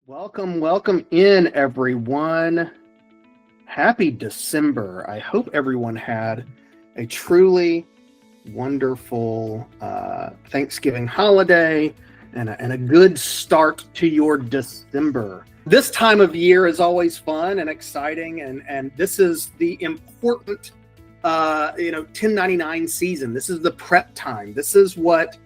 Welcome in, everyone. Happy December. I hope everyone had a truly wonderful Thanksgiving holiday and a good start to your December. This time of year is always fun and exciting, and this is the important 1099 season. This is the prep time. This is what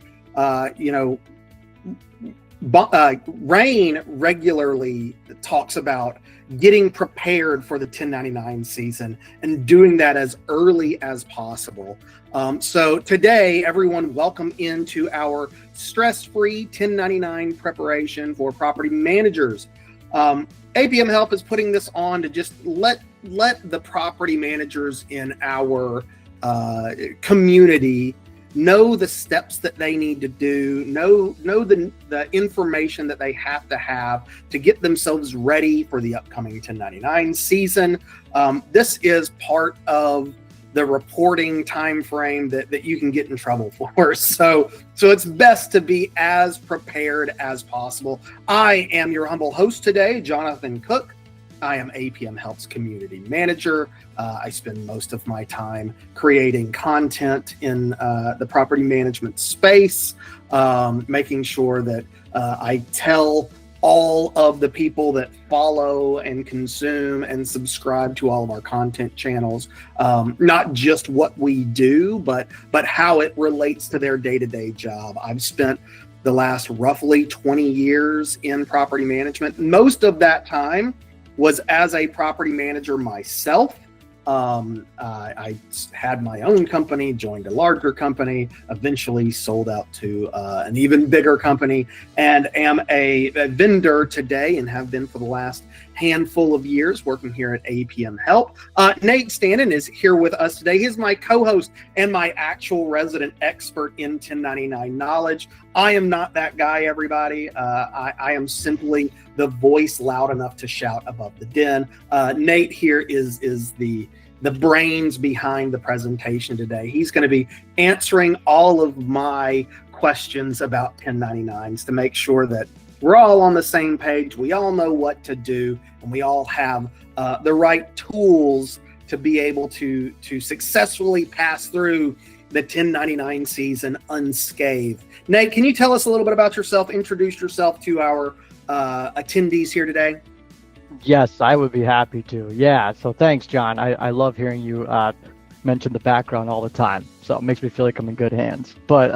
Rain regularly talks about getting prepared for the 1099 season and doing that as early as possible. So today, everyone, welcome into our stress-free 1099 preparation for property managers. APM Help is putting this on to just let the property managers in our community know the steps that they need to do, know the information that they have to get themselves ready for the upcoming 1099 season. This is part of the reporting time frame that you can get in trouble for. So it's best to be as prepared as possible. I am your humble host today, Jonathan Cook. I am APM Help's community manager. I spend most of my time creating content in the property management space, making sure that I tell all of the people that follow and consume and subscribe to all of our content channels, not just what we do, but how it relates to their day-to-day job. I've spent the last roughly 20 years in property management. Most of that time was as a property manager myself. I had my own company, joined a larger company, eventually sold out to an even bigger company, and am a vendor today and have been for the last handful of years working here at APM Help. Nate Stanton is here with us today. He's my co-host and my actual resident expert in 1099 knowledge. I am not that guy, everybody. I am simply the voice loud enough to shout above the din. Nate here is the brains behind the presentation today. He's going to be answering all of my questions about 1099s to make sure that we're all on the same page. We all know what to do, and we all have the right tools to be able to successfully pass through the 1099 season unscathed. Nate, can you tell us a little bit about yourself? Introduce yourself to our attendees here today. Yes, I would be happy to. Yeah, so thanks, John. I love hearing you mention the background all the time. So it makes me feel like I'm in good hands. But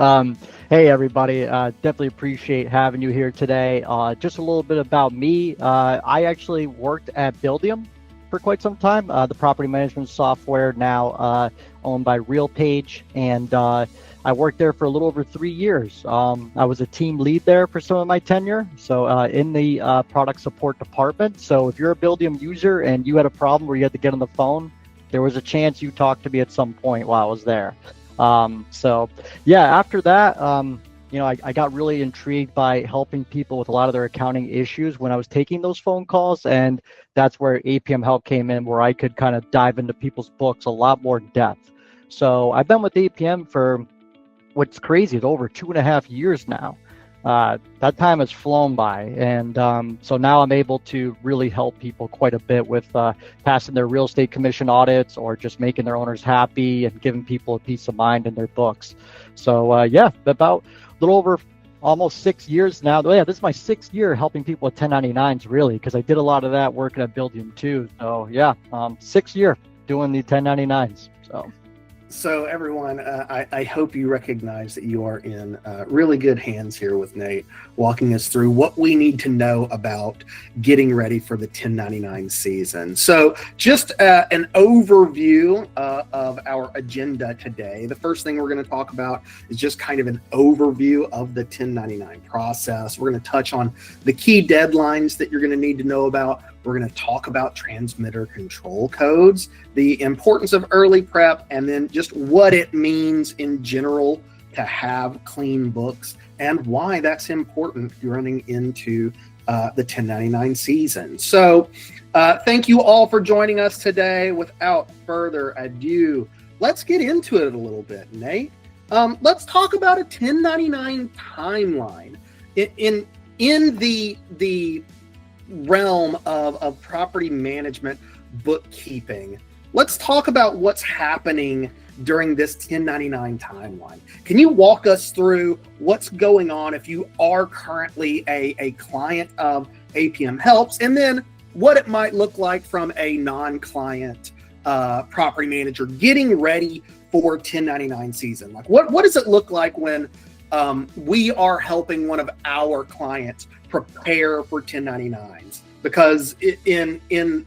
hey, everybody, definitely appreciate having you here today. Just a little bit about me. I actually worked at Buildium for quite some time, the property management software now owned by RealPage, and I worked there for a little over 3 years. I was a team lead there for some of my tenure, so in the product support department. So if you're a Buildium user and you had a problem where you had to get on the phone, there was a chance you talked to me at some point while I was there. So yeah, after that, I got really intrigued by helping people with a lot of their accounting issues when I was taking those phone calls, and that's where APM Help came in, where I could kind of dive into people's books a lot more in depth. So I've been with APM for what's crazy, it's over 2.5 years now. That time has flown by, and so now I'm able to really help people quite a bit with passing their real estate commission audits or just making their owners happy and giving people a peace of mind in their books. So yeah, about a little over almost 6 years now. Yeah, this is my 6th year helping people with 1099s, really, because I did a lot of that working at Buildium too. So yeah, 6th year doing the 1099s. So everyone, I hope you recognize that you are in really good hands here with Nate, walking us through what we need to know about getting ready for the 1099 season. So just an overview of our agenda today. The first thing we're going to talk about is just kind of an overview of the 1099 process. We're going to touch on the key deadlines that you're going to need to know about. We're going to talk about transmitter control codes, the importance of early prep, and then just what it means in general to have clean books and why that's important running into the 1099 season. So thank you all for joining us today. Without further ado, let's get into it a little bit, Nate. Let's talk about a 1099 timeline. In the realm of property management bookkeeping, let's talk about what's happening during this 1099 timeline. Can you walk us through what's going on if you are currently a client of APM Helps, and then what it might look like from a non-client property manager getting ready for 1099 season? Like what does it look like when we are helping one of our clients prepare for 1099s? Because in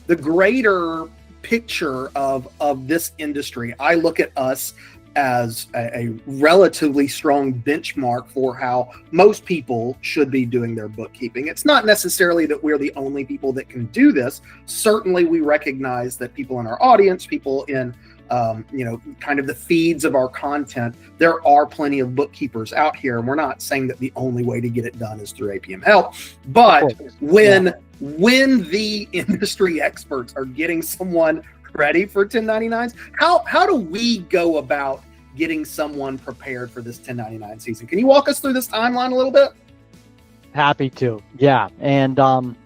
the greater picture of this industry, I look at us as a relatively strong benchmark for how most people should be doing their bookkeeping. It's not necessarily that we're the only people that can do this. Certainly we recognize that people in our audience, people in kind of the feeds of our content, there are plenty of bookkeepers out here, and we're not saying that the only way to get it done is through APM Help. But when the industry experts are getting someone ready for 1099s, how do we go about getting someone prepared for this 1099 season? Can you walk us through this timeline a little bit? Happy to. Yeah. And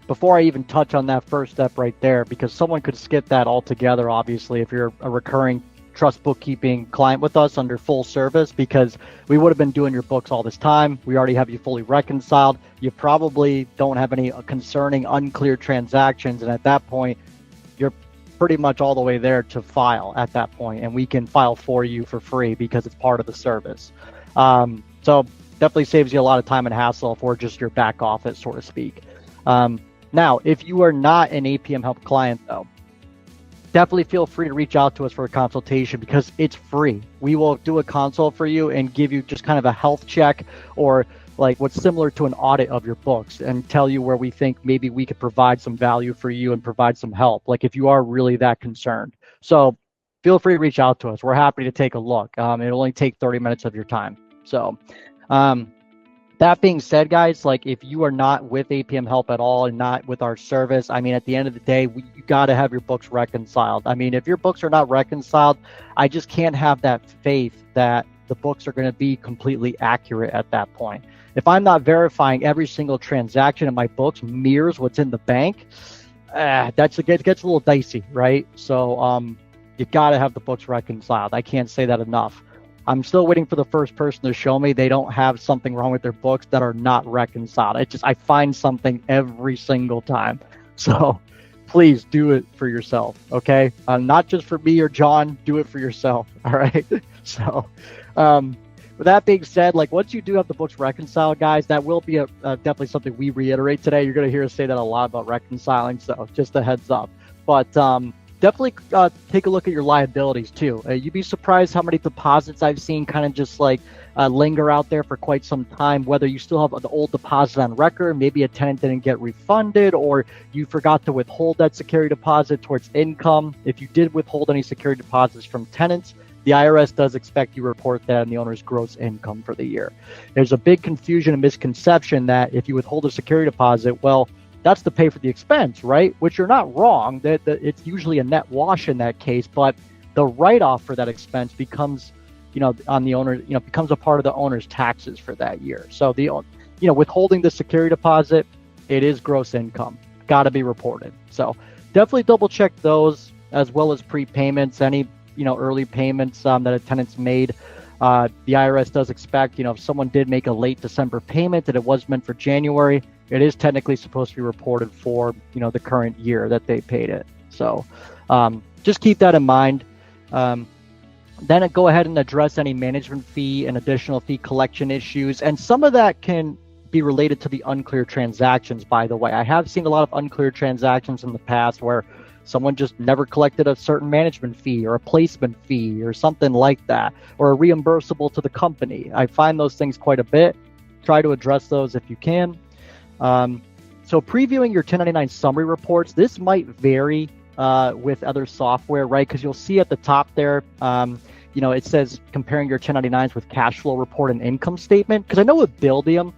before I even touch on that first step right there, because someone could skip that altogether, obviously, if you're a recurring trust bookkeeping client with us under full service, because we would have been doing your books all this time. We already have you fully reconciled. You probably don't have any concerning, unclear transactions. And at that point, you're pretty much all the way there to file at that point, and we can file for you for free because it's part of the service. So definitely saves you a lot of time and hassle for just your back office, so to speak. Now, if you are not an APM Help client, though, definitely feel free to reach out to us for a consultation because it's free. We will do a consult for you and give you just kind of a health check, or like what's similar to an audit of your books, and tell you where we think maybe we could provide some value for you and provide some help, like if you are really that concerned. So feel free to reach out to us. We're happy to take a look. It'll only take 30 minutes of your time. So that being said, guys, like if you are not with APM Help at all and not with our service, I mean, at the end of the day, you got to have your books reconciled. I mean, if your books are not reconciled, I just can't have that faith that the books are going to be completely accurate at that point. If I'm not verifying every single transaction in my books mirrors what's in the bank, it gets a little dicey, right? So you got to have the books reconciled. I can't say that enough. I'm still waiting for the first person to show me they don't have something wrong with their books that are not reconciled. I find something every single time. So please do it for yourself, okay? Not just for me or John, do it for yourself, all right? So with that being said, like once you do have the books reconciled, guys, that will be definitely something we reiterate today. You're going to hear us say that a lot about reconciling, so just a heads up. But definitely take a look at your liabilities too. You'd be surprised how many deposits I've seen kind of just like linger out there for quite some time, whether you still have the old deposit on record, maybe a tenant didn't get refunded, or you forgot to withhold that security deposit towards income. If you did withhold any security deposits from tenants, the IRS does expect you to report that in the owner's gross income for the year. There's a big confusion and misconception that if you withhold a security deposit, well, that's to pay for the expense, right? Which you're not wrong. That it's usually a net wash in that case, but the write-off for that expense becomes, on the owner, becomes a part of the owner's taxes for that year. So withholding the security deposit, it is gross income, got to be reported. So definitely double check those, as well as prepayments, any early payments that a tenant's made. The IRS does expect, if someone did make a late December payment and it was meant for January, it is technically supposed to be reported for, the current year that they paid it. So just keep that in mind. Then go ahead and address any management fee and additional fee collection issues. And some of that can be related to the unclear transactions, by the way. I have seen a lot of unclear transactions in the past where someone just never collected a certain management fee or a placement fee or something like that, or a reimbursable to the company. I find those things quite a bit. Try to address those if you can. So previewing your 1099 summary reports, this might vary with other software, right? Because you'll see at the top there, it says comparing your 1099s with cash flow report and income statement. Because I know with Buildium,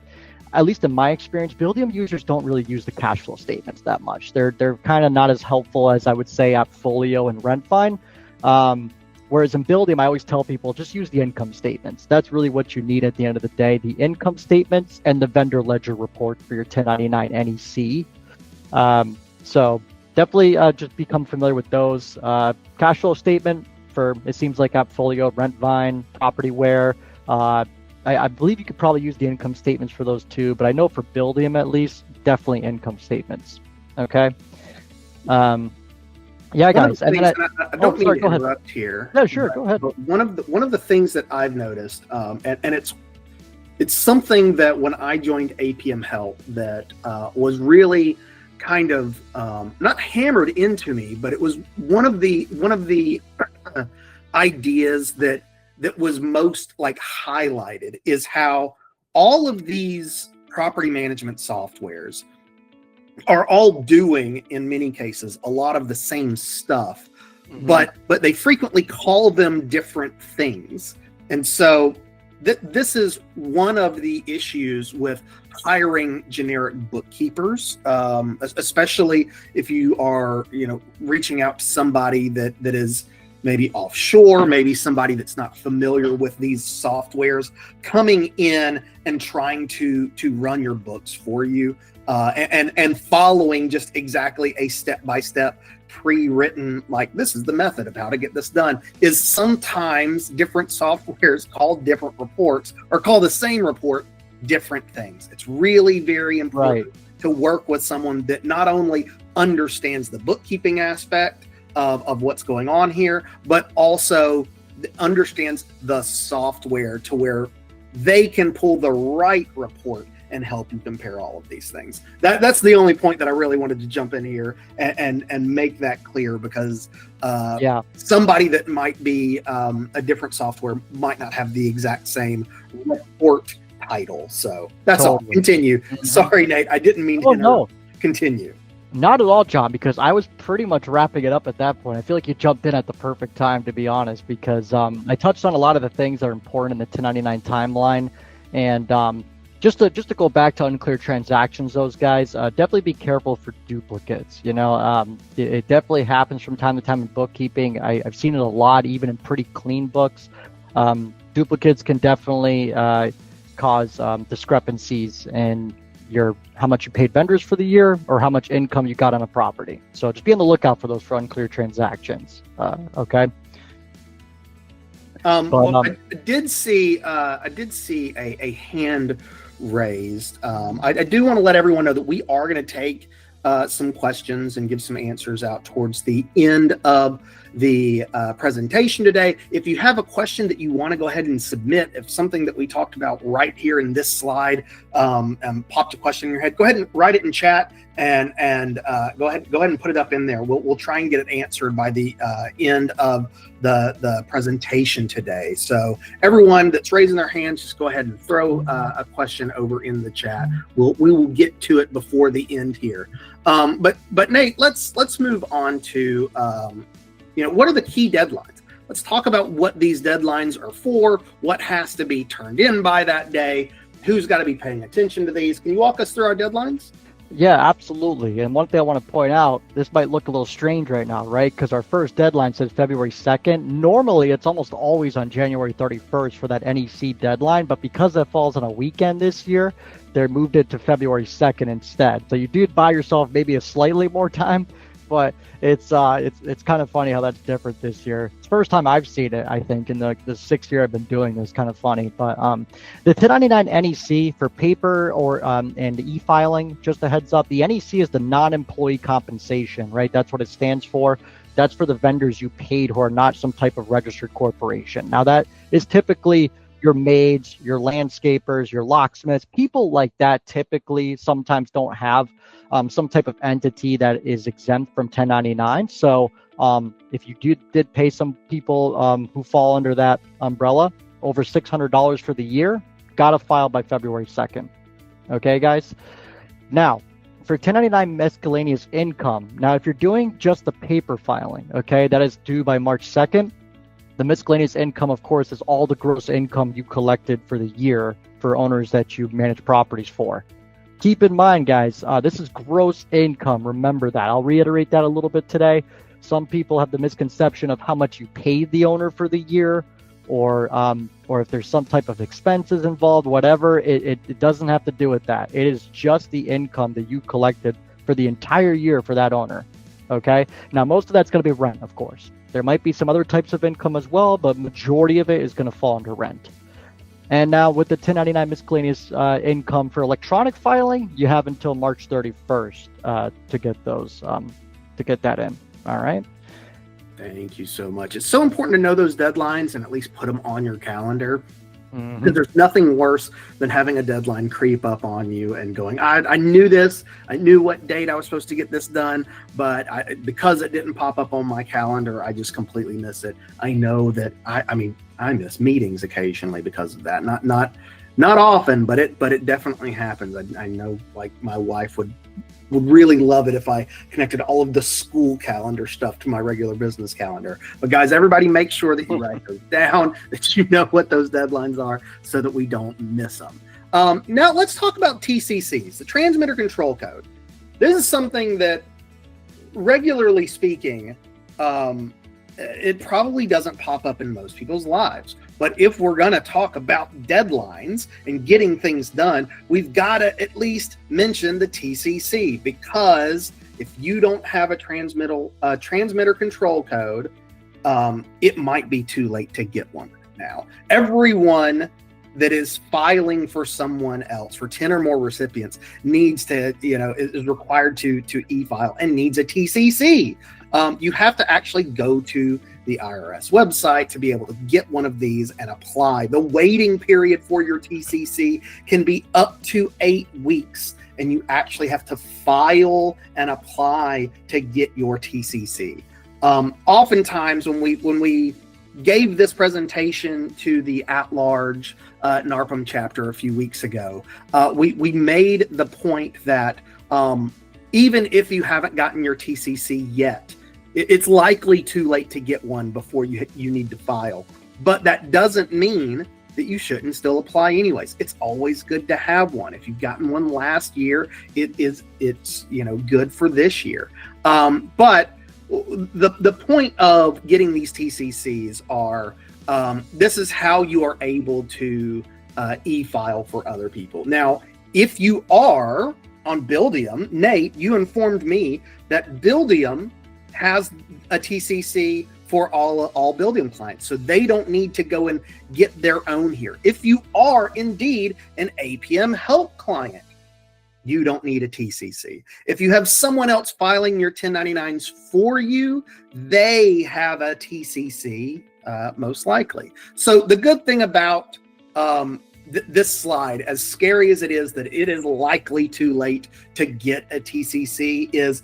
at least in my experience, Buildium users don't really use the cash flow statements that much. They're kind of not as helpful as I would say AppFolio and RentFind. Whereas in Buildium, I always tell people just use the income statements. That's really what you need at the end of the day, the income statements and the vendor ledger report for your 1099 NEC. So definitely just become familiar with those. Cash flow statement for, it seems like Appfolio, Rentvine, Propertyware. I believe you could probably use the income statements for those too, but I know for Buildium at least, definitely income statements. Okay. Yeah, guys. I don't mean to interrupt here. No, sure, go ahead. But one of the things that I've noticed, and it's something that when I joined APM Help that was really kind of not hammered into me, but it was one of the ideas that was most like highlighted is how all of these property management softwares are all doing, in many cases, a lot of the same stuff, but they frequently call them different things. And so this is one of the issues with hiring generic bookkeepers, especially if you are, reaching out to somebody that is maybe offshore, maybe somebody that's not familiar with these softwares, coming in and trying to run your books for you, and following just exactly a step-by-step pre-written, like this is the method of how to get this done, is sometimes different softwares call different reports or call the same report different things. It's really very important to work with someone that not only understands the bookkeeping aspect of what's going on here, but also understands the software to where they can pull the right report and help you compare all of these things. That's the only point that I really wanted to jump in here and make that clear, because somebody that might be a different software might not have the exact same report title. So that's all. Continue. Sorry, Nate. I didn't mean to interrupt. No. Continue. Not at all, John, because I was pretty much wrapping it up at that point. I feel like you jumped in at the perfect time, to be honest, because I touched on a lot of the things that are important in the 1099 timeline. And just to go back to unclear transactions, those guys, definitely be careful for duplicates. It definitely happens from time to time in bookkeeping. I've seen it a lot, even in pretty clean books. Duplicates can definitely cause discrepancies in how much you paid vendors for the year or how much income you got on a property. So just be on the lookout for those for unclear transactions. Okay. I did see a hand raised. I do want to let everyone know that we are going to take some questions and give some answers out towards the end of the presentation today. If you have a question that you want to go ahead and submit, if something that we talked about right here in this slide popped a question in your head, go ahead and write it in chat and go ahead and put it up in there. We'll try and get it answered by the end of the presentation today. So everyone that's raising their hands, just go ahead and throw a question over in the chat. We will get to it before the end here. But Nate, let's move on to what are the key deadlines? Let's talk about what these deadlines are for, what has to be turned in by that day, who's got to be paying attention to these. Can you walk us through our deadlines? Yeah, absolutely. And one thing I want to point out, this might look a little strange right now, right? Because our first deadline says February 2nd. Normally, it's almost always on January 31st for that NEC deadline. But because that falls on a weekend this year, they moved it to February 2nd instead. So you do buy yourself maybe a slightly more time, but it's kind of funny how that's different this year. It's the first time I've seen it, I think, in the 6th year I've been doing this. Kind of funny. But the 1099 NEC for paper or and e-filing, just a heads up, the NEC is the non-employee compensation, right? That's what it stands for. That's for the vendors you paid who are not some type of registered corporation. Now that is typically your maids, your landscapers, your locksmiths, people like that typically sometimes don't have some type of entity that is exempt from 1099. So if you did pay some people who fall under that umbrella over $600 for the year, got to file by February 2nd. Okay, guys? Now, for 1099 miscellaneous income, now if you're doing just the paper filing, okay, that is due by March 2nd, the miscellaneous income, of course, is all the gross income you collected for the year for owners that you manage properties for. Keep in mind, guys, this is gross income. Remember that. I'll reiterate that a little bit today. Some people have the misconception of how much you paid the owner for the year, or if there's some type of expenses involved, whatever. It doesn't have to do with that. It is just the income that you collected for the entire year for that owner. Okay. Now, most of that's going to be rent, of course. There might be some other types of income as well, but majority of it is going to fall under rent. And now with the 1099 miscellaneous income for electronic filing, you have until March 31st to get those, to get that in. All right. Thank you so much. It's so important to know those deadlines and at least put them on your calendar. Because there's nothing worse than having a deadline creep up on you and going, I knew this, I knew what date I was supposed to get this done, but because it didn't pop up on my calendar, I just completely miss it. I know that I miss meetings occasionally because of that. Not often, but it definitely happens. I know, like, my wife would really love it if I connected all of the school calendar stuff to my regular business calendar. But guys, everybody make sure that you write those down, that you know what those deadlines are so that we don't miss them. Now let's talk about TCCs, the Transmitter Control Code. This is something that, regularly speaking, it probably doesn't pop up in most people's lives. But if we're going to talk about deadlines and getting things done, we've got to at least mention the TCC, because if you don't have a transmitter control code, it might be too late to get one now. Everyone that is filing for someone else, for 10 or more recipients, needs to, is required to e-file and needs a TCC. You have to actually go to the IRS website to be able to get one of these and apply. The waiting period for your TCC can be up to 8 weeks, and you actually have to file and apply to get your TCC. Oftentimes, when we gave this presentation to the at-large NARPM chapter a few weeks ago, we made the point that even if you haven't gotten your TCC yet, it's likely too late to get one before you need to file. But that doesn't mean that you shouldn't still apply anyways. It's always good to have one. If you've gotten one last year, it's good for this year. But the point of getting these TCCs are, this is how you are able to e-file for other people. Now, if you are on Buildium, Nate, you informed me that Buildium has a TCC for all Buildium clients, so they don't need to go and get their own here. If you are indeed an APM Help client, you don't need a TCC. If you have someone else filing your 1099s for you, they have a TCC, most likely. So the good thing about this slide, as scary as it is that it is likely too late to get a TCC, is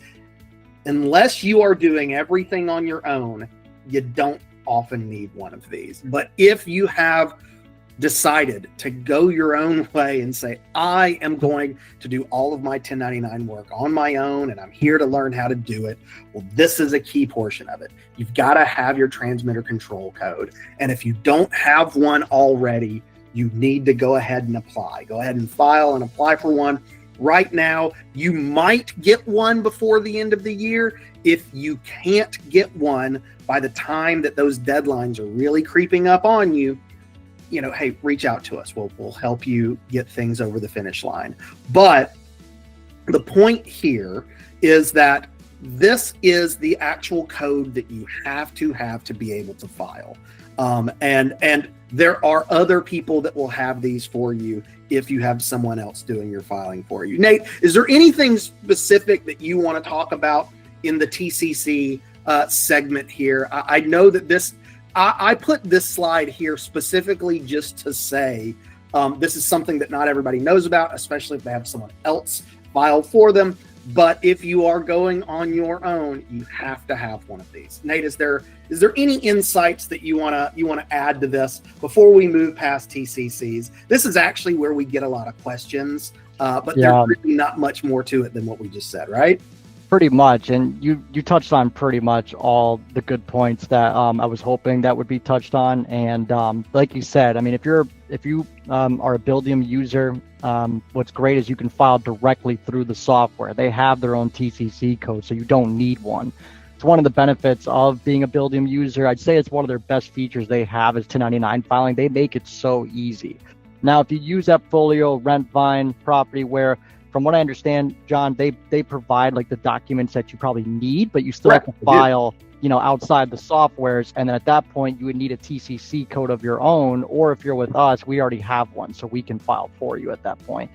unless you are doing everything on your own, you don't often need one of these. But if you have decided to go your own way and say, I am going to do all of my 1099 work on my own and I'm here to learn how to do it, well, this is a key portion of it. You've got to have your transmitter control code. And if you don't have one already, you need to go ahead and apply. Go ahead and file and apply for one. Right now, you might get one before the end of the year. If you can't get one by the time that those deadlines are really creeping up on you, hey, reach out to us. We'll help you get things over the finish line. But the point here is that this is the actual code that you have to be able to file. And there are other people that will have these for you if you have someone else doing your filing for you. Nate, is there anything specific that you want to talk about in the TCC segment here? I know that I put this slide here specifically just to say this is something that not everybody knows about, especially if they have someone else file for them. But if you are going on your own, you have to have one of these. Nate, is there any insights that you wanna add to this before we move past TCCs? This is actually where we get a lot of questions, but there's really not much more to it than what we just said, right? Pretty much, and you touched on pretty much all the good points that I was hoping that would be touched on. And like you said, I mean, if you are a Buildium user, what's great is you can file directly through the software. They have their own TCC code, so you don't need one. It's one of the benefits of being a Buildium user. I'd say it's one of their best features they have is 1099 filing. They make it so easy. Now, if you use AppFolio, Rentvine, Propertyware, from what I understand, John, they provide like the documents that you probably need, but you still have Correct. to file, outside the softwares. And then at that point, you would need a TCC code of your own, or if you're with us, we already have one, so we can file for you at that point.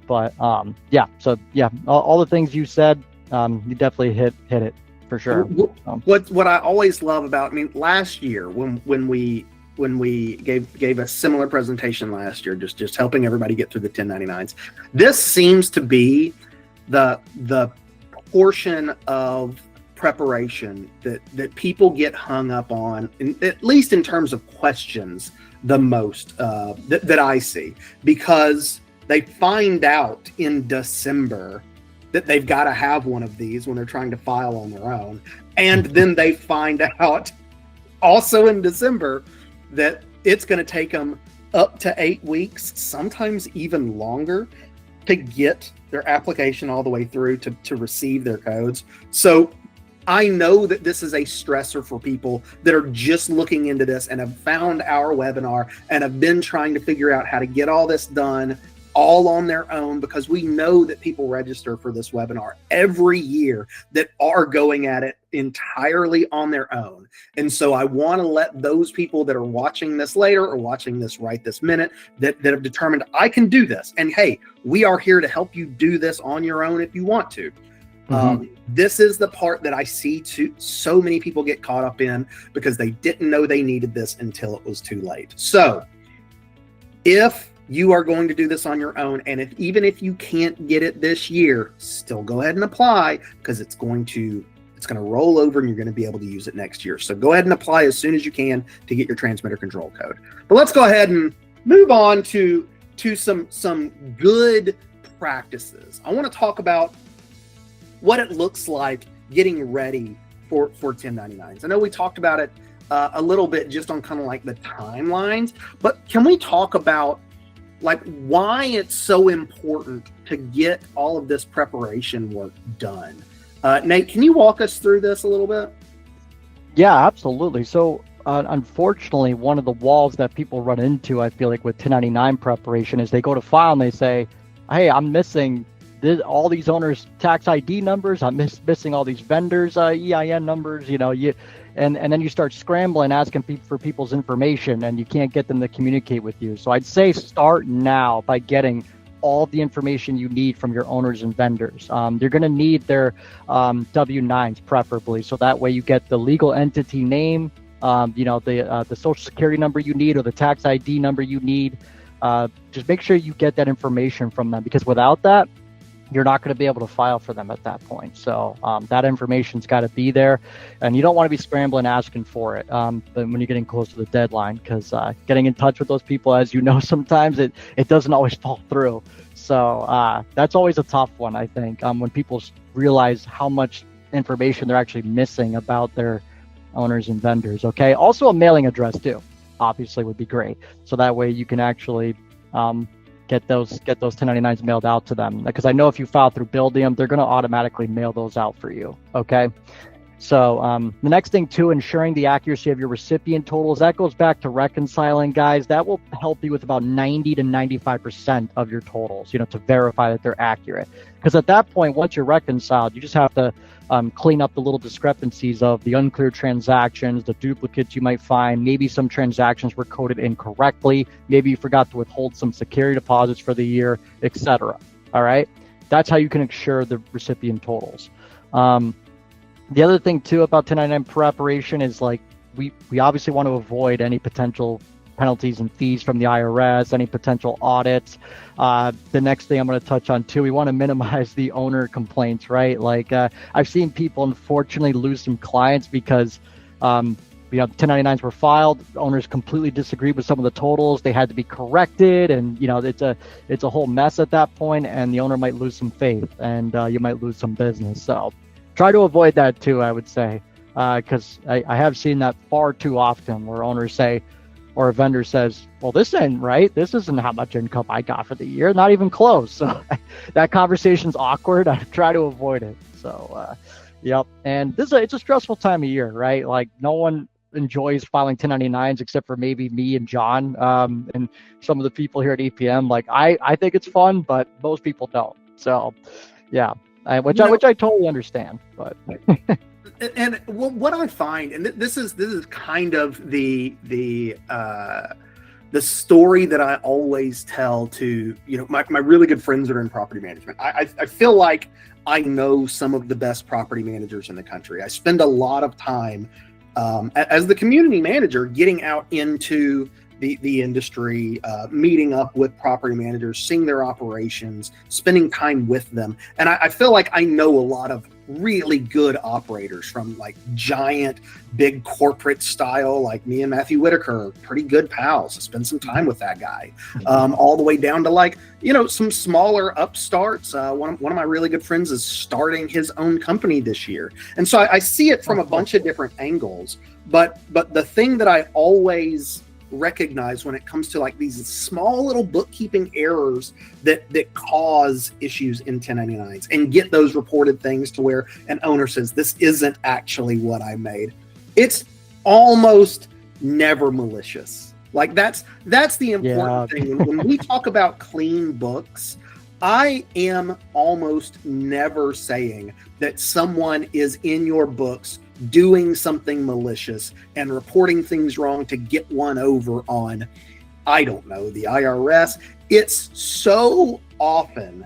But all the things you said, you definitely hit it for sure. What I always love about, last year when we gave a similar presentation last year, just helping everybody get through the 1099s, this seems to be the portion of preparation that people get hung up on, at least in terms of questions, the most that I see, because they find out in December that they've got to have one of these when they're trying to file on their own. And then they find out also in December that it's going to take them up to 8 weeks, sometimes even longer, to get their application all the way through to receive their codes. So I know that this is a stressor for people that are just looking into this and have found our webinar and have been trying to figure out how to get all this done all on their own, because we know that people register for this webinar every year that are going at it entirely on their own. And so I want to let those people that are watching this later or watching this right this minute that have determined I can do this. And hey, we are here to help you do this on your own if you want to. This is the part that I see so many people get caught up in because they didn't know they needed this until it was too late. So if you are going to do this on your own, and even if you can't get it this year, still go ahead and apply, because it's going to roll over and you're going to be able to use it next year. So go ahead and apply as soon as you can to get your transmitter control code. But let's go ahead and move on to some good practices. I want to talk about what it looks like getting ready for 1099s. I know we talked about it a little bit just on kind of like the timelines, but can we talk about like why it's so important to get all of this preparation work done? Nate, can you walk us through this a little bit? Yeah, absolutely. So unfortunately, one of the walls that people run into, I feel like, with 1099 preparation is they go to file and they say, hey, I'm missing all these owners' tax ID numbers. I'm missing all these vendors' EIN numbers, and then you start scrambling, asking for people's information, and you can't get them to communicate with you. So I'd say start now by getting all the information you need from your owners and vendors. You're going to need their W-9s preferably, so that way you get the legal entity name, the social security number you need, or the tax ID number you need. Just make sure you get that information from them, because without that, you're not going to be able to file for them at that point. So that information's got to be there, and you don't want to be scrambling asking for it when you're getting close to the deadline, because getting in touch with those people, as you know, sometimes it doesn't always fall through. So that's always a tough one, I think, when people realize how much information they're actually missing about their owners and vendors. Okay. Also, a mailing address too, obviously, would be great. So that way you can actually get those 1099s mailed out to them, because I know if you file through Buildium, they're going to automatically mail those out for you. Okay. So the next thing too, ensuring the accuracy of your recipient totals. That goes back to reconciling, guys. That will help you with about 90 to 95% of your totals, to verify that they're accurate. Because at that point, once you're reconciled, you just have to clean up the little discrepancies of the unclear transactions, the duplicates you might find. Maybe some transactions were coded incorrectly. Maybe you forgot to withhold some security deposits for the year, etc. All right. That's how you can ensure the recipient totals. The other thing too about 1099 preparation is, like, we obviously want to avoid any potential penalties and fees from the IRS, any potential audits. The next thing I'm going to touch on too, we want to minimize the owner complaints, right? Like I've seen people unfortunately lose some clients because 1099s were filed, owners completely disagreed with some of the totals, they had to be corrected, and it's a whole mess at that point, and the owner might lose some faith, and you might lose some business. So try to avoid that too, I would say, because I have seen that far too often, where owners say, or a vendor says, well, this ain't right. This isn't how much income I got for the year. Not even close. So that conversation's awkward. I try to avoid it. So, yep. And it's a stressful time of year, right? Like, no one enjoys filing 1099s except for maybe me and John and some of the people here at APM. Like, I think it's fun, but most people don't. So, yeah, which You know, I totally understand. But and what I find, and this is kind of the story that I always tell to, my really good friends that are in property management. I feel like I know some of the best property managers in the country. I spend a lot of time as the community manager getting out into the industry, meeting up with property managers, seeing their operations, spending time with them. And I feel like I know a lot of really good operators, from like giant, big corporate style, like me and Matthew Whitaker, pretty good pals. I spend some time with that guy, all the way down to like, some smaller upstarts. One of my really good friends is starting his own company this year. And so I see it from a bunch of different angles. But the thing that I always recognize when it comes to like these small little bookkeeping errors that cause issues in 1099s and get those reported things to where an owner says, this isn't actually what I made. It's almost never malicious. Like that's the important thing. When we talk about clean books, I am almost never saying that someone is in your books doing something malicious and reporting things wrong to get one over on, I don't know, the IRS. It's so often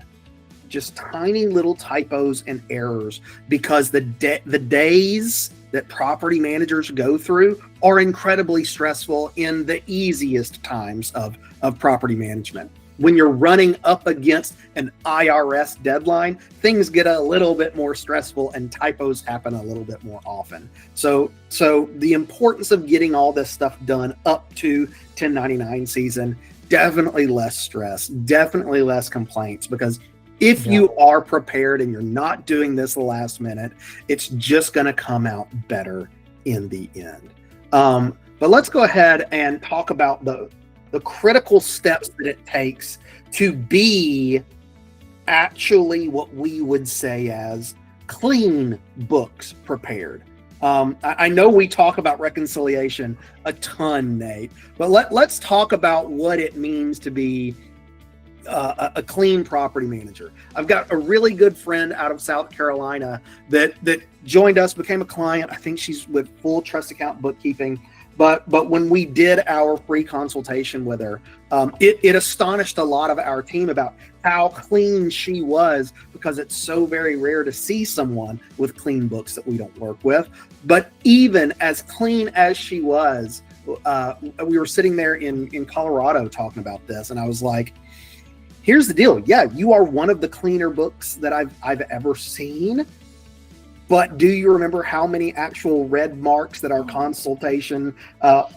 just tiny little typos and errors because the days that property managers go through are incredibly stressful in the easiest times of property management. When you're running up against an IRS deadline, things get a little bit more stressful and typos happen a little bit more often. So the importance of getting all this stuff done up to 1099 season, definitely less stress, definitely less complaints, because if you are prepared and you're not doing this the last minute, it's just going to come out better in the end. But let's go ahead and talk about the critical steps that it takes to be actually what we would say as clean books prepared. I know we talk about reconciliation a ton, Nate, but let's talk about what it means to be a clean property manager. I've got a really good friend out of South Carolina that joined us, became a client. I think she's with full trust account bookkeeping. But when we did our free consultation with her, it astonished a lot of our team about how clean she was, because it's so very rare to see someone with clean books that we don't work with. But even as clean as she was, we were sitting there in Colorado talking about this, and I was like, here's the deal. Yeah, you are one of the cleaner books that I've ever seen. But do you remember how many actual red marks that our consultation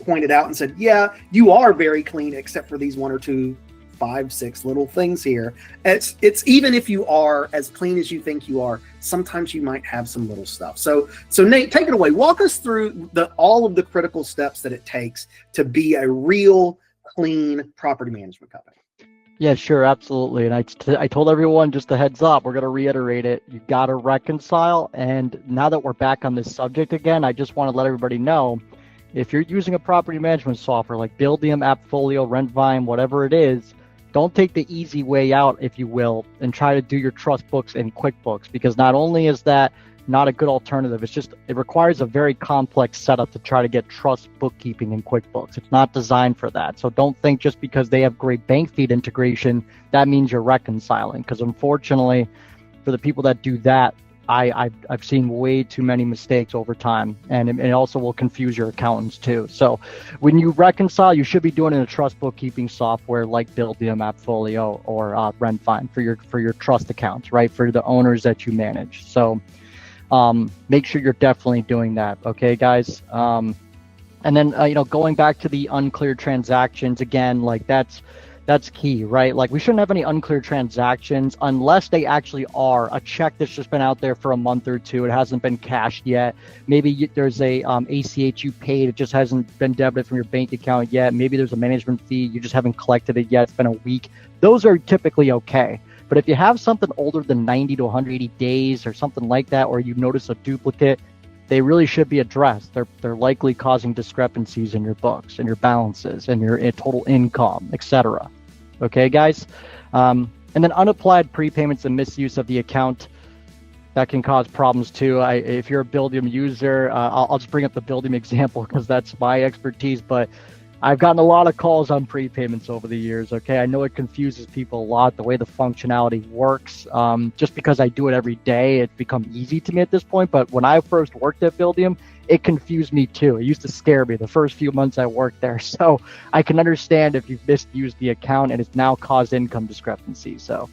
pointed out and said, yeah, you are very clean, except for these 1 or 2, 5, 6 little things here. It's even if you are as clean as you think you are, sometimes you might have some little stuff. So Nate, take it away. Walk us through all of the critical steps that it takes to be a real clean property management company. Yeah, sure, absolutely. And I told everyone, just a heads up, we're going to reiterate it. You got to reconcile. And now that we're back on this subject again, I just want to let everybody know, if you're using a property management software like Buildium, AppFolio, RentVine, whatever it is, don't take the easy way out, if you will, and try to do your trust books in QuickBooks, because not only is that not a good alternative, it requires a very complex setup to try to get trust bookkeeping in QuickBooks. It's not designed for that. So don't think just because they have great bank feed integration, that means you're reconciling. Because unfortunately, for the people that do that, I've seen way too many mistakes over time, and it also will confuse your accountants too. So when you reconcile, you should be doing it in a trust bookkeeping software like Buildium, AppFolio, or RentVine for your trust accounts, right? For the owners that you manage. So make sure you're definitely doing that. Okay, guys. And then, going back to the unclear transactions again, like that's key, right? Like we shouldn't have any unclear transactions unless they actually are a check that's just been out there for a month or two. It hasn't been cashed yet. Maybe there's a ACH you paid. It just hasn't been debited from your bank account yet. Maybe there's a management fee. You just haven't collected it yet. It's been a week. Those are typically okay. But if you have something older than 90 to 180 days or something like that, or you notice a duplicate, they really should be addressed. They're likely causing discrepancies in your books and your balances and your total income, etc. Okay, guys? And And then unapplied prepayments and misuse of the account, that can cause problems too. If you're a Buildium user, I'll just bring up the Buildium example because that's my expertise, but I've gotten a lot of calls on prepayments over the years, okay? I know it confuses people a lot, the way the functionality works. Just because I do it every day, it's become easy to me at this point, but when I first worked at Buildium, it confused me too. It used to scare me the first few months I worked there. So I can understand if you've misused the account and it's now caused income discrepancies. So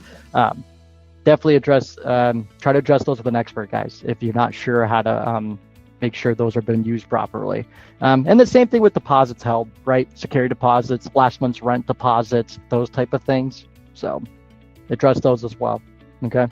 definitely try to address those with an expert, guys, if you're not sure how to make sure those are being used properly. And the same thing with deposits held, right? Security deposits, last month's rent deposits, those type of things. So address those as well, okay?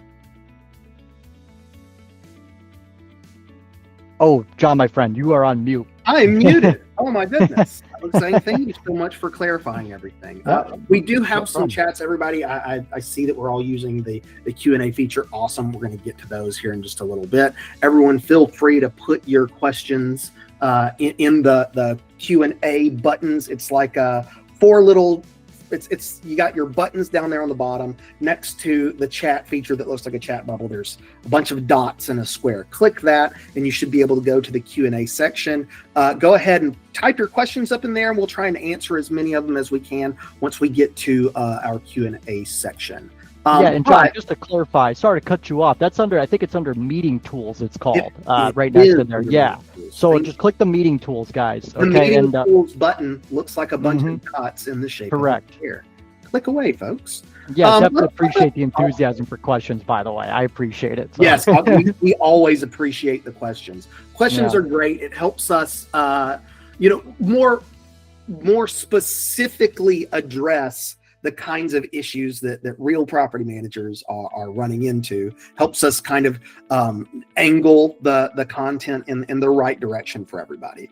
Oh, John, my friend, you are on mute. I am muted. Oh my goodness. I was saying thank you so much for clarifying everything. We do have some chats, everybody. I see that we're all using the Q&A feature. Awesome. We're going to get to those here in just a little bit. Everyone feel free to put your questions in the Q&A buttons. It's like four little, you got your buttons down there on the bottom next to the chat feature that looks like a chat bubble. There's a bunch of dots in a square. Click that and you should be able to go to the Q&A section. Go ahead and type your questions up in there and we'll try and answer as many of them as we can once we get to our Q&A section. And John, just to clarify, sorry to cut you off. That's I think it's under meeting tools, it's called, right next to there. Yeah. So just click the meeting tools, guys. The meeting tools button looks like a bunch of dots in the shape correct. Of a chair. Click away, folks. Yeah, definitely appreciate the enthusiasm for questions, by the way. I appreciate it. So. Yes, we always appreciate the questions. Questions are great. It helps us, more specifically address the kinds of issues that real property managers are running into. Helps us kind of angle the content in the right direction for everybody.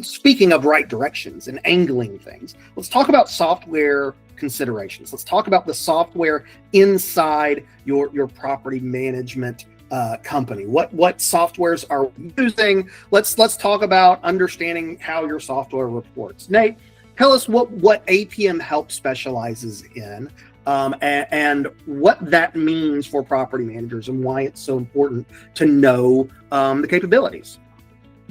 Speaking of right directions and angling things, let's talk about software considerations. Let's talk about the software inside your property management company. What softwares are we using? Let's talk about understanding how your software reports. Nate, tell us what APM Help specializes in and what that means for property managers and why it's so important to know the capabilities.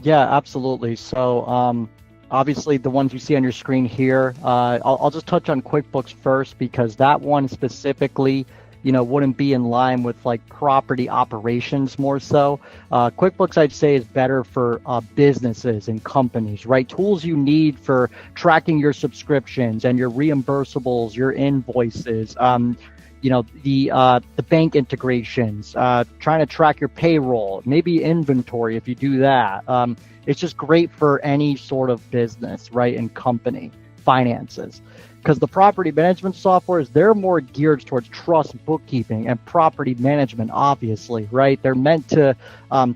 Yeah, absolutely. So obviously the ones you see on your screen here, I'll just touch on QuickBooks first because that one specifically wouldn't be in line with like property operations more so. QuickBooks, I'd say, is better for businesses and companies, right? Tools you need for tracking your subscriptions and your reimbursables, your invoices, the bank integrations, trying to track your payroll, maybe inventory if you do that. It's just great for any sort of business, right? And company finances. Because the property management softwares, they're more geared towards trust bookkeeping and property management, obviously, right? They're meant to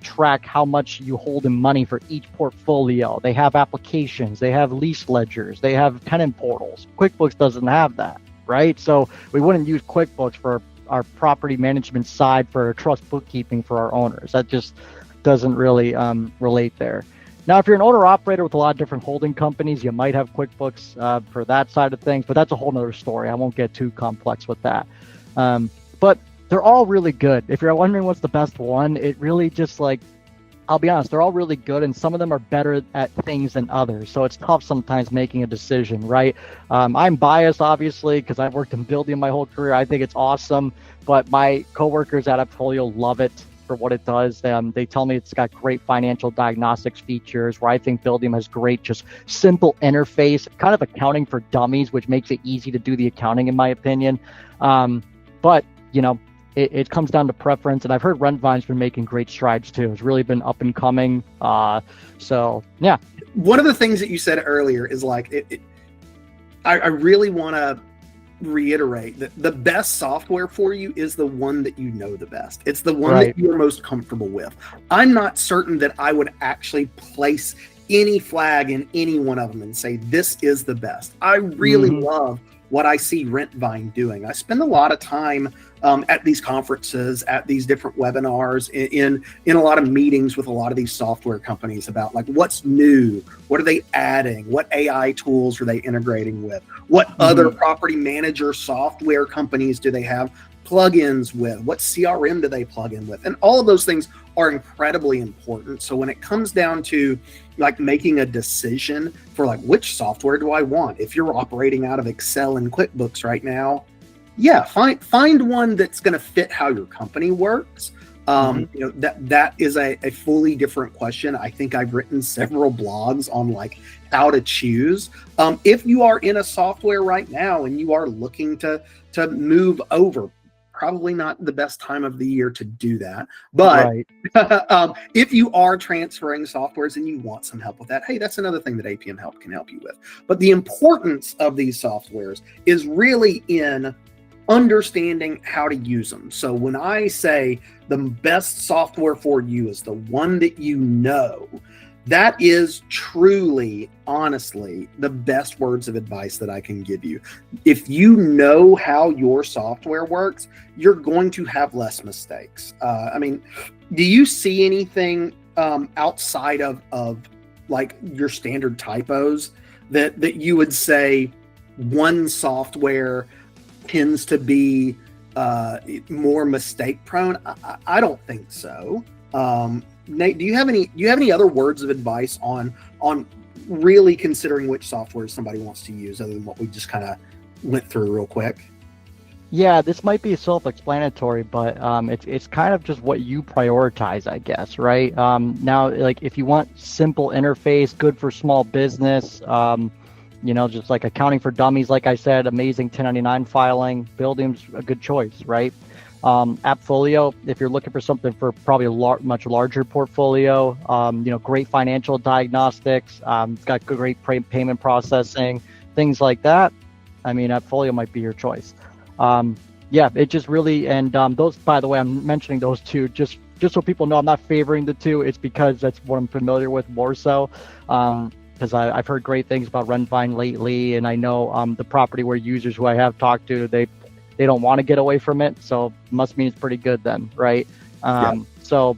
track how much you hold in money for each portfolio. They have applications, they have lease ledgers, they have tenant portals. QuickBooks doesn't have that, right? So we wouldn't use QuickBooks for our property management side for trust bookkeeping for our owners. That just doesn't really relate there. Now, if you're an owner-operator with a lot of different holding companies, you might have QuickBooks for that side of things, but that's a whole nother story. I won't get too complex with that. But they're all really good. If you're wondering what's the best one, it really just I'll be honest, they're all really good, and some of them are better at things than others. So it's tough sometimes making a decision, right? I'm biased, obviously, because I've worked in Buildium my whole career. I think it's awesome, but my coworkers at Appfolio love it for what it does. They tell me it's got great financial diagnostics features, where I think Buildium has great, just simple interface, kind of accounting for dummies, which makes it easy to do the accounting, in my opinion. But, it comes down to preference, and I've heard Rentvine's been making great strides too. It's really been up and coming. So, yeah. One of the things that you said earlier is I really want to reiterate that the best software for you is the one that you know the best. It's the one that you're most comfortable with. I'm not certain that I would actually place any flag in any one of them and say this is the best. I really love what I see Rentvine doing. I spend a lot of time at these conferences, at these different webinars, in a lot of meetings with a lot of these software companies about like what's new, what are they adding, what AI tools are they integrating with, what other property manager software companies do they have plugins with, what CRM do they plug in with, and all of those things are incredibly important. So when it comes down to like making a decision for like which software do I want, if you're operating out of Excel and QuickBooks right now, yeah, find one that's going to fit how your company works. You know, that is a fully different question. I think I've written several blogs on like how to choose. If you are in a software right now and you are looking to move over, probably not the best time of the year to do that. But if you are transferring softwares and you want some help with that, hey, that's another thing that APM Help can help you with. But the importance of these softwares is really in understanding how to use them. So when I say the best software for you is the one that you know, that is truly, honestly, the best words of advice that I can give you. If you know how your software works, you're going to have less mistakes. I mean, do you see anything outside of like your standard typos that you would say one software tends to be more mistake prone? I don't think so. Nate, do you have any other words of advice on really considering which software somebody wants to use other than what we just kind of went through real quick? Yeah, this might be self-explanatory, but it's kind of just what you prioritize, I guess, right? Now, like if you want simple interface, good for small business, you know, just like accounting for dummies, like I said, amazing 1099 filing, Building's a good choice, right? Appfolio, if you're looking for something for probably a much larger portfolio, you know, great financial diagnostics, it's got great payment processing, things like that. I mean, Appfolio might be your choice. Yeah, it just really, and those, by the way, I'm mentioning those two just so people know I'm not favoring the two. It's because that's what I'm familiar with more so. Because I've heard great things about Rentvine lately, and I know the property users who I have talked to, they don't want to get away from it, so it must mean it's pretty good then, right? So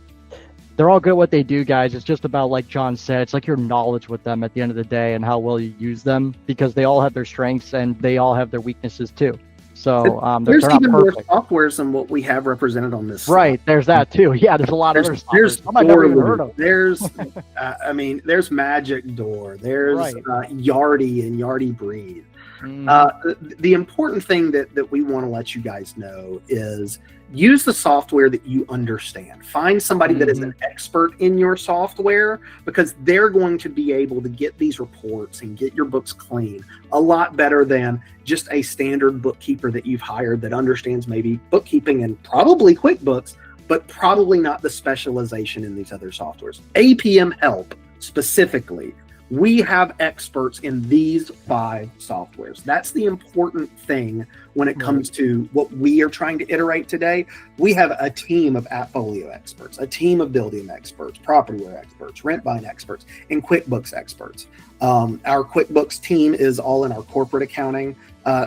they're all good at what they do, guys. It's just about, like John said, it's like your knowledge with them at the end of the day and how well you use them, because they all have their strengths and they all have their weaknesses too. So there's they're not even more perfect. softwares than what we have represented on this. Right, there's that too. Yeah, there's a lot of other softwares. I might never even heard of. There's, I mean, there's Magic Door. There's Yardi and Yardi Breathe. The important thing that we want to let you guys know is use the software that you understand. Find somebody that is an expert in your software, because they're going to be able to get these reports and get your books clean a lot better than just a standard bookkeeper that you've hired that understands maybe bookkeeping and probably QuickBooks, but probably not the specialization in these other softwares. APM Help specifically, we have experts in these 5 softwares. That's the important thing when it comes to what we are trying to iterate today. We have a team of Appfolio experts, a team of Building experts, Propertyware experts, Rentvine experts, and QuickBooks experts. Our QuickBooks team is all in our corporate accounting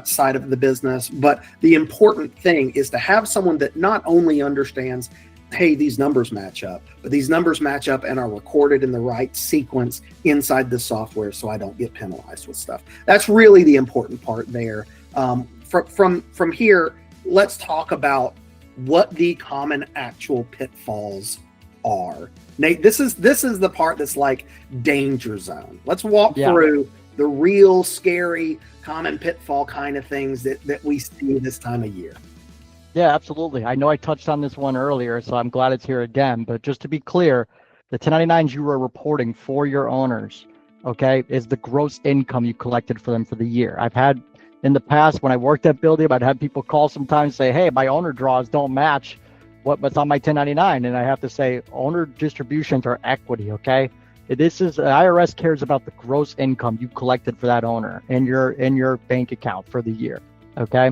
side of the business. But the important thing is to have someone that not only understands, hey, these numbers match up, but these numbers match up and are recorded in the right sequence inside the software so I don't get penalized with stuff. That's really the important part there. From here, let's talk about what the common actual pitfalls are. Nate, this is the part that's like danger zone. Let's walk through the real scary common pitfall kind of things that we see this time of year. Yeah, absolutely. I know I touched on this one earlier, so I'm glad it's here again. But just to be clear, the 1099s you are reporting for your owners, okay, is the gross income you collected for them for the year. I've had in the past, when I worked at Building, I'd have people call sometimes and say, hey, my owner draws don't match what's on my 1099. And I have to say, owner distributions are equity, okay? This is, IRS cares about the gross income you collected for that owner in your bank account for the year, okay?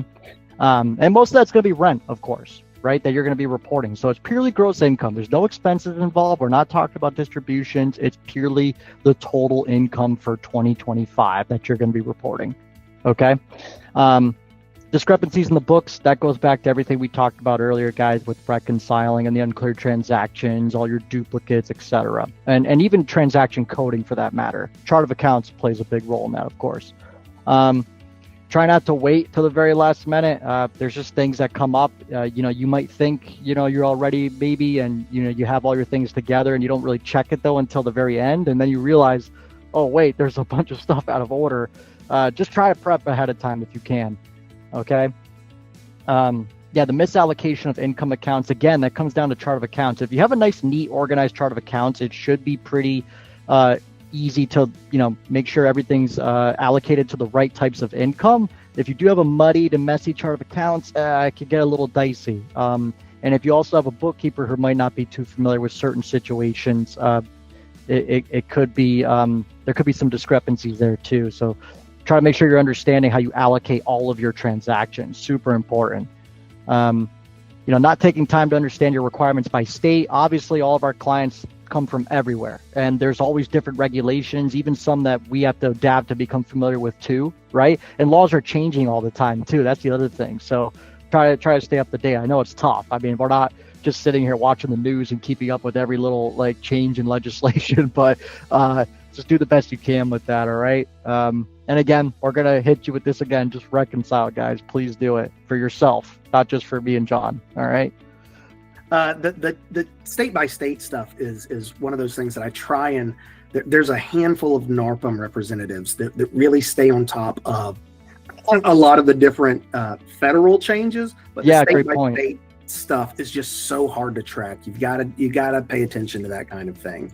And most of that's going to be rent, of course, right, that you're going to be reporting. So it's purely gross income. There's no expenses involved. We're not talking about distributions. It's purely the total income for 2025 that you're going to be reporting. Okay. Discrepancies in the books, that goes back to everything we talked about earlier, guys, with reconciling and the unclear transactions, all your duplicates, etc. And even transaction coding for that matter. Chart of accounts plays a big role in that, of course. Try not to wait till the very last minute. There's just things that come up. You might think, you're all ready maybe, and, you have all your things together and you don't really check it though until the very end. And then you realize, oh, wait, there's a bunch of stuff out of order. Just try to prep ahead of time if you can. Okay. The misallocation of income accounts, again, that comes down to chart of accounts. If you have a nice, neat, organized chart of accounts, it should be pretty easy to, make sure everything's allocated to the right types of income. If you do have a muddied and messy chart of accounts, it could get a little dicey. And if you also have a bookkeeper who might not be too familiar with certain situations, it could be, there could be some discrepancies there too. So try to make sure you're understanding how you allocate all of your transactions. Super important. Not taking time to understand your requirements by state. Obviously, all of our clients come from everywhere, and there's always different regulations, even some that we have to adapt to become familiar with too, right? And laws are changing all the time too. That's the other thing. So try to stay up to date. I know it's tough. I mean, we're not just sitting here watching the news and keeping up with every little change in legislation, but just do the best you can with that. All right. And again, we're going to hit you with this again. Just reconcile, guys. Please do it for yourself, not just for me and John. All right. The state by state stuff is one of those things that I try and there's a handful of NARPM representatives that really stay on top of a lot of the different federal changes, but the state by state stuff is just so hard to track. You gotta pay attention to that kind of thing.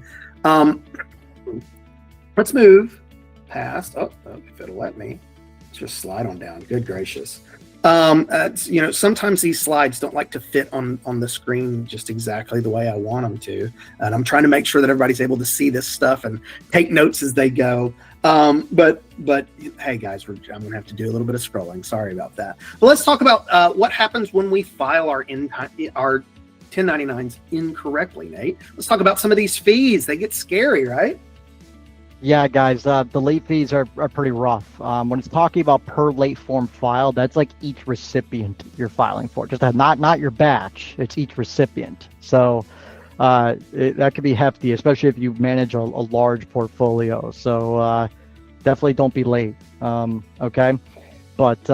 Let's move past. Oh, if it'll let me, let's just slide on down. Good gracious. Sometimes these slides don't like to fit on the screen just exactly the way I want them to. And I'm trying to make sure that everybody's able to see this stuff and take notes as they go. But hey guys, I'm going to have to do a little bit of scrolling. Sorry about that. But let's talk about what happens when we file our 1099s incorrectly, Nate. Let's talk about some of these fees. They get scary, right? Yeah, guys, the late fees are pretty rough. When it's talking about per late form file, that's like each recipient you're filing for. Just not your batch, it's each recipient. So that could be hefty, especially if you manage a large portfolio. So definitely don't be late, okay? But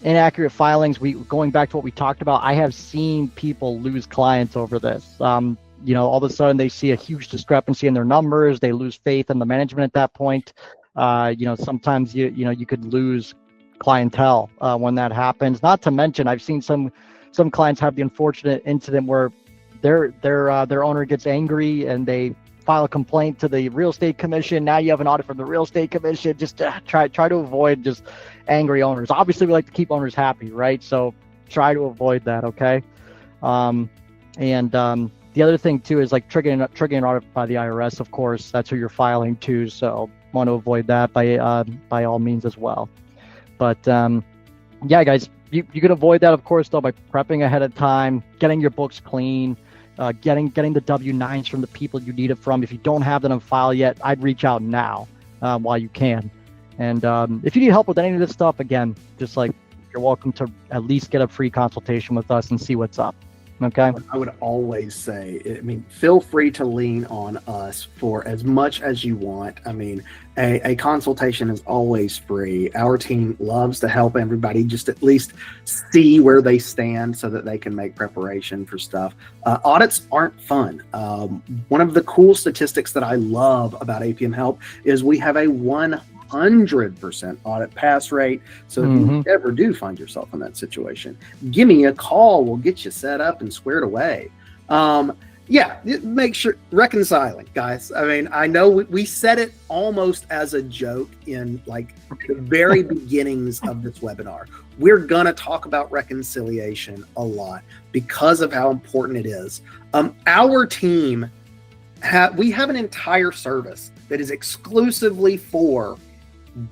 inaccurate filings, going back to what we talked about, I have seen people lose clients over this. All of a sudden they see a huge discrepancy in their numbers. They lose faith in the management at that point. Sometimes you could lose clientele when that happens. Not to mention, I've seen some clients have the unfortunate incident where their owner gets angry and they file a complaint to the real estate commission. Now you have an audit from the real estate commission. Just try to avoid just angry owners. Obviously, we like to keep owners happy, right? So try to avoid that, okay? The other thing too is like triggering an audit by the IRS. Of course, that's who you're filing to. So want to avoid that by all means as well. But yeah, guys, you can avoid that, of course, though, by prepping ahead of time, getting your books clean, getting the W-9s from the people you need it from. If you don't have them on file yet, I'd reach out now while you can. And if you need help with any of this stuff, again, just you're welcome to at least get a free consultation with us and see what's up. Okay. I would always say, feel free to lean on us for as much as you want. A consultation is always free. Our team loves to help everybody just at least see where they stand so that they can make preparation for stuff. Audits aren't fun. One of the cool statistics that I love about APM Help is we have a 100% audit pass rate. So if you ever do find yourself in that situation, give me a call. We'll get you set up and squared away. Make sure reconciling, guys. I know we said it almost as a joke in the very beginnings of this webinar. We're gonna talk about reconciliation a lot because of how important it is. Our team we have an entire service that is exclusively for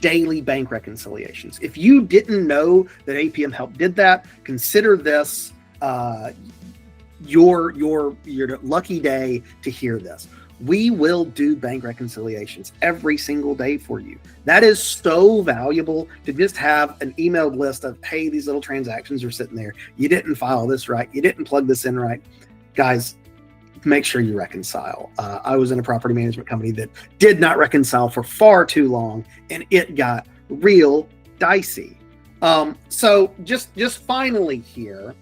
daily bank reconciliations. If you didn't know that APM Help did that, consider this your lucky day to hear this. We will do bank reconciliations every single day for you. That is so valuable to just have an emailed list of, hey, these little transactions are sitting there. You didn't file this right. You didn't plug this in right. Guys, make sure you reconcile. I was in a property management company that did not reconcile for far too long, and it got real dicey. So just finally here,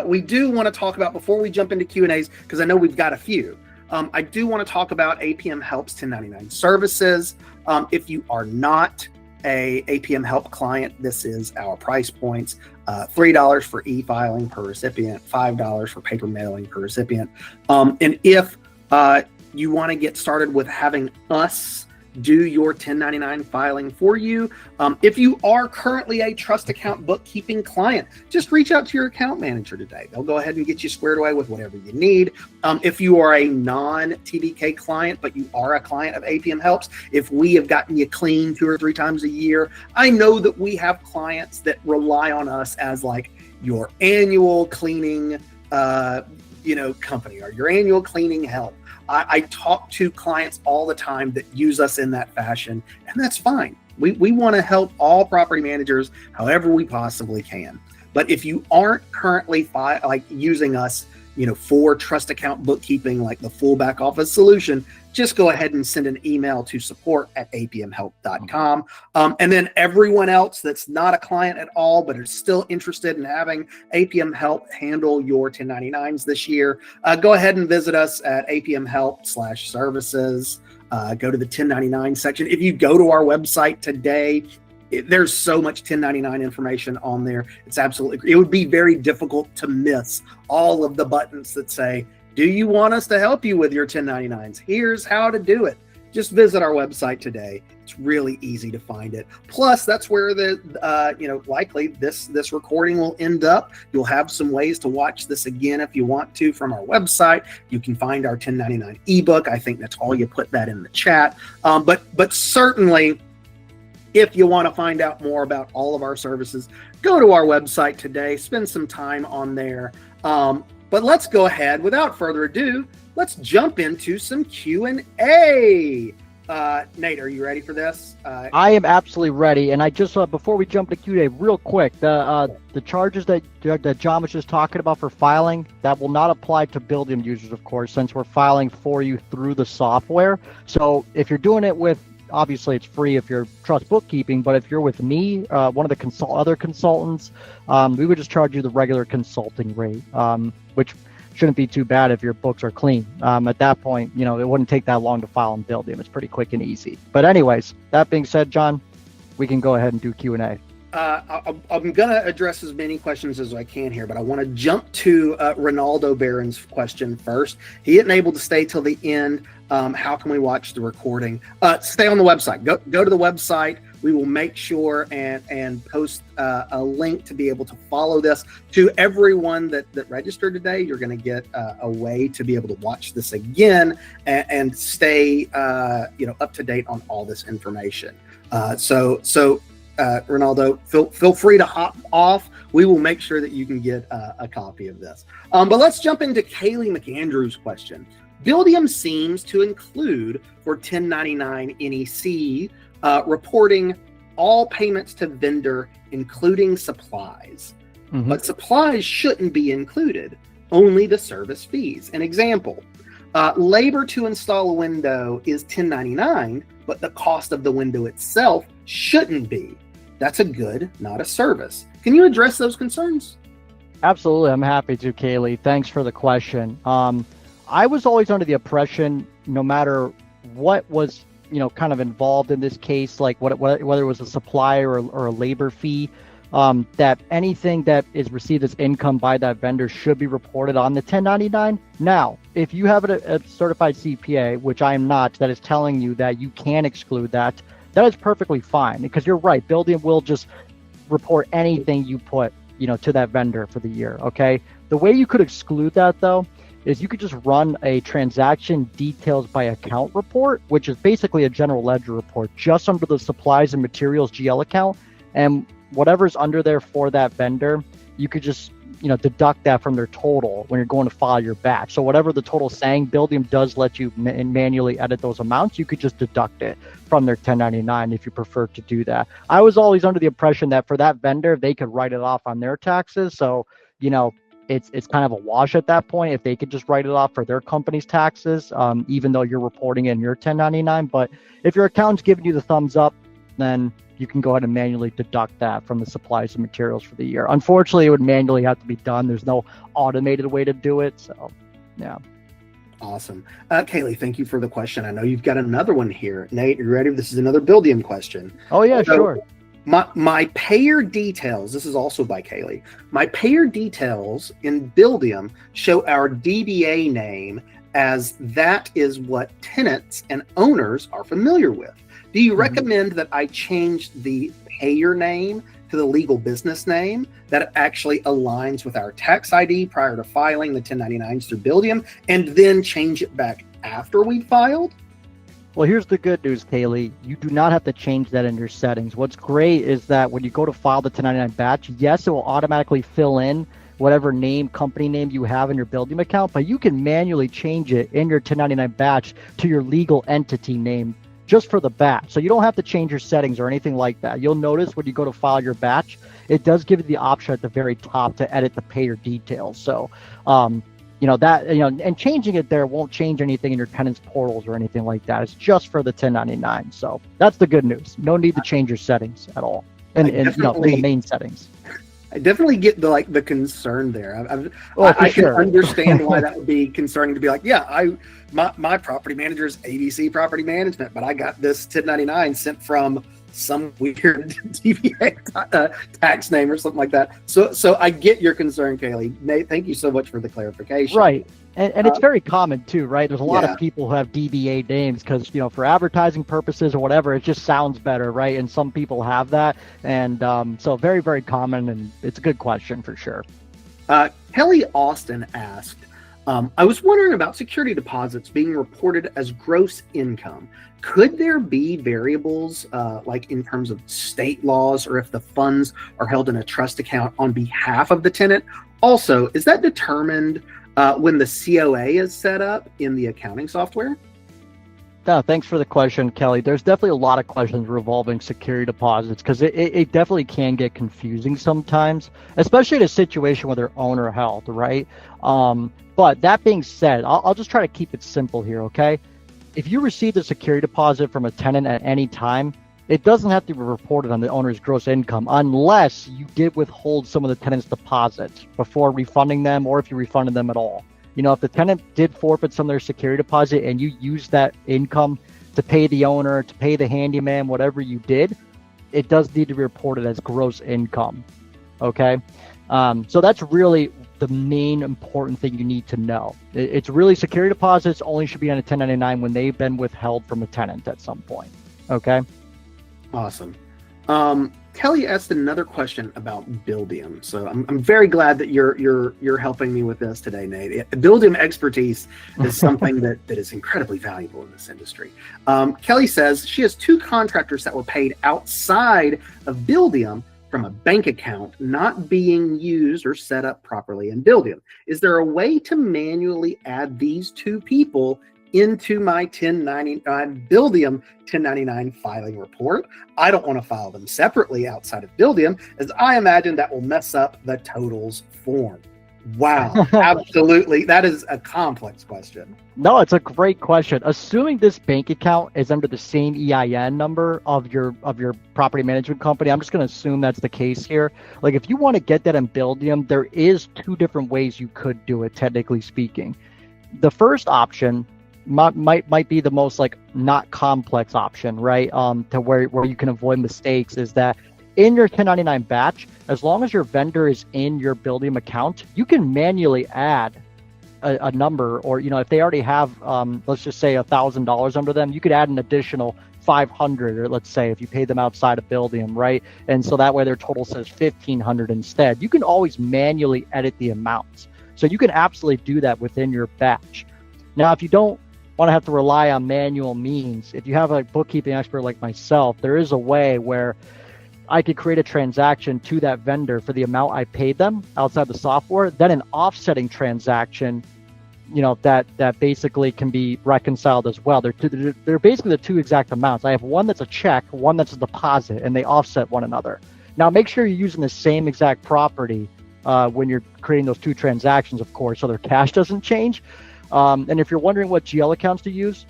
we do want to talk about, before we jump into Q&As, because I know we've got a few, I do want to talk about APM Help's 1099 services. If you are not a APM Help client, this is our price points. $3 for e-filing per recipient, $5 for paper mailing per recipient. And if you want to get started with having us do your 1099 filing for you, if you are currently a trust account bookkeeping client, just reach out to your account manager today. They'll go ahead and get you squared away with whatever you need. If you are a non-TBK client, but you are a client of APM Helps, if we have gotten you clean 2 or 3 times a year, I know that we have clients that rely on us as like your annual cleaning company, or your annual cleaning help. I talk to clients all the time that use us in that fashion, and that's fine. We want to help all property managers however we possibly can. But if you aren't currently using us, for trust account bookkeeping, like the full back office solution, just go ahead and send an email to support@apmhelp.com. And then everyone else that's not a client at all, but is still interested in having APM Help handle your 1099s this year, go ahead and visit us at apmhelp/services. Go to the 1099 section. If you go to our website today, there's so much 1099 information on there. It would be very difficult to miss all of the buttons that say, do you want us to help you with your 1099s? Here's how to do it. Just visit our website today. It's really easy to find it. Plus, that's where likely this recording will end up. You'll have some ways to watch this again if you want to from our website. You can find our 1099 ebook. I think that's all. You put that in the chat. But certainly, if you want to find out more about all of our services, go to our website today, spend some time on there. But let's go ahead, without further ado, let's jump into some Q&A. Nate, are you ready for this? I am absolutely ready. And I just before we jump to Q&A, real quick, the charges that John was just talking about for filing, that will not apply to Buildium users, of course, since we're filing for you through the software. So if you're doing it with, obviously it's free if you're trust bookkeeping, but if you're with me, one of the other consultants, we would just charge you the regular consulting rate, which shouldn't be too bad if your books are clean. At that point, it wouldn't take that long to file in Buildium. It's pretty quick and easy. But anyways, that being said, John, we can go ahead and do Q&A. I'm going to address as many questions as I can here, but I want to jump to Ronaldo Barron's question first. He isn't able to stay till the end. How can we watch the recording? Stay on the website. Go to the website. We will make sure and post a link to be able to follow this. To everyone that registered today, you're going to get a way to be able to watch this again and stay up to date on all this information. Ronaldo, feel free to hop off. We will make sure that you can get a copy of this. But let's jump into Kaylee McAndrew's question. Buildium seems to include for 1099 NEC reporting all payments to vendor, including supplies. Mm-hmm. But supplies shouldn't be included, only the service fees. An example, labor to install a window is 1099, but the cost of the window itself shouldn't be. That's a good, not a service. Can you address those concerns? Absolutely. I'm happy to, Kaylee. Thanks for the question. I was always under the impression, no matter what was, kind of involved in this case, like whether it was a supplier or a labor fee, that anything that is received as income by that vendor should be reported on the 1099. Now, if you have a certified CPA, which I am not, that is telling you that you can exclude that, that is perfectly fine, because you're right. Buildium will just report anything you put, to that vendor for the year. Okay. The way you could exclude that, though, is you could just run a transaction details by account report, which is basically a general ledger report just under the supplies and materials GL account, and whatever's under there for that vendor, you could just deduct that from their total when you're going to file your batch. So whatever the total saying, Buildium does let you manually edit those amounts. You could just deduct it from their 1099 if you prefer to do that. I was always under the impression that for that vendor, they could write it off on their taxes. So, it's kind of a wash at that point if they could just write it off for their company's taxes, even though you're reporting in your 1099. But if your accountant's giving you the thumbs up, then you can go ahead and manually deduct that from the supplies and materials for the year. Unfortunately, it would manually have to be done. There's no automated way to do it. So, yeah. Awesome. Kaylee, thank you for the question. I know you've got another one here. Nate, you ready? This is another Buildium question. Oh, yeah, sure. My payer details, this is also by Kaylee. My payer details in Buildium show our DBA name as that is what tenants and owners are familiar with. Do you recommend that I change the payer name to the legal business name that actually aligns with our tax ID prior to filing the 1099s through Buildium, and then change it back after we filed? Well, here's the good news, Kaylee. You do not have to change that in your settings. What's great is that when you go to file the 1099 batch, yes, it will automatically fill in whatever company name you have in your Buildium account, but you can manually change it in your 1099 batch to your legal entity name just for the batch. So you don't have to change your settings or anything like that. You'll notice when you go to file your batch, it does give you the option at the very top to edit the payer details. So, and changing it there won't change anything in your tenants portals or anything like that. It's just for the 1099. So that's the good news. No need to change your settings at all. And the main settings. I definitely get the concern there. I can understand why that would be concerning to be like, yeah, my property manager is ABC Property Management, but I got this 1099 sent from some weird DBA tax name or something like that. So I get your concern, Kaylee. Nate, thank you so much for the clarification. Right. And it's very common too, right? There's a lot of people who have DBA names because, for advertising purposes or whatever, it just sounds better, right? And some people have that. And so very, very common. And it's a good question for sure. Kelly Austin asked, I was wondering about security deposits being reported as gross income. Could there be variables like in terms of state laws or if the funds are held in a trust account on behalf of the tenant? Also, is that determined when the COA is set up in the accounting software? Yeah, thanks for the question, Kelly. There's definitely a lot of questions revolving security deposits because it definitely can get confusing sometimes, especially in a situation where they're owner held, right? But that being said, I'll just try to keep it simple here, okay? If you received a security deposit from a tenant at any time, it doesn't have to be reported on the owner's gross income unless you did withhold some of the tenant's deposits before refunding them or if you refunded them at all. If the tenant did forfeit some of their security deposit and you used that income to pay the owner, to pay the handyman, whatever you did, it does need to be reported as gross income, okay? So that's really the main important thing you need to know. It's really security deposits only should be on a 1099 when they've been withheld from a tenant at some point, okay? Awesome. Kelly asked another question about Buildium. So I'm very glad that you're helping me with this today, Nate. Buildium expertise is something that is incredibly valuable in this industry. Kelly says she has 2 contractors that were paid outside of Buildium from a bank account not being used or set up properly in Buildium. Is there a way to manually add these 2 people into my 1099 Buildium 1099 filing report? I don't want to file them separately outside of Buildium, as I imagine that will mess up the totals form. Wow, absolutely. That is a complex question. No, it's a great question. Assuming this bank account is under the same EIN number of your property management company, I'm just going to assume that's the case here. Like if you want to get that in Buildium, there is 2 different ways you could do it, technically speaking. The first option might be the most not complex option, right? To where you can avoid mistakes is that in your 1099 batch, as long as your vendor is in your Buildium account, you can manually add a number, or if they already have let's just say $1,000 under them, you could add an additional 500, or let's say if you pay them outside of Buildium, right? And so that way their total says 1,500 instead. You can always manually edit the amounts, so you can absolutely do that within your batch. Now, if you don't want to have to rely on manual means, if you have a bookkeeping expert like myself, there is a way where I could create a transaction to that vendor for the amount I paid them outside the software, then an offsetting transaction, that basically can be reconciled as well. They're basically the two exact amounts. I have one that's a check, one that's a deposit, and they offset one another. Now, make sure you're using the same exact property when you're creating those two transactions, of course, so their cash doesn't change. And if you're wondering what GL accounts to use,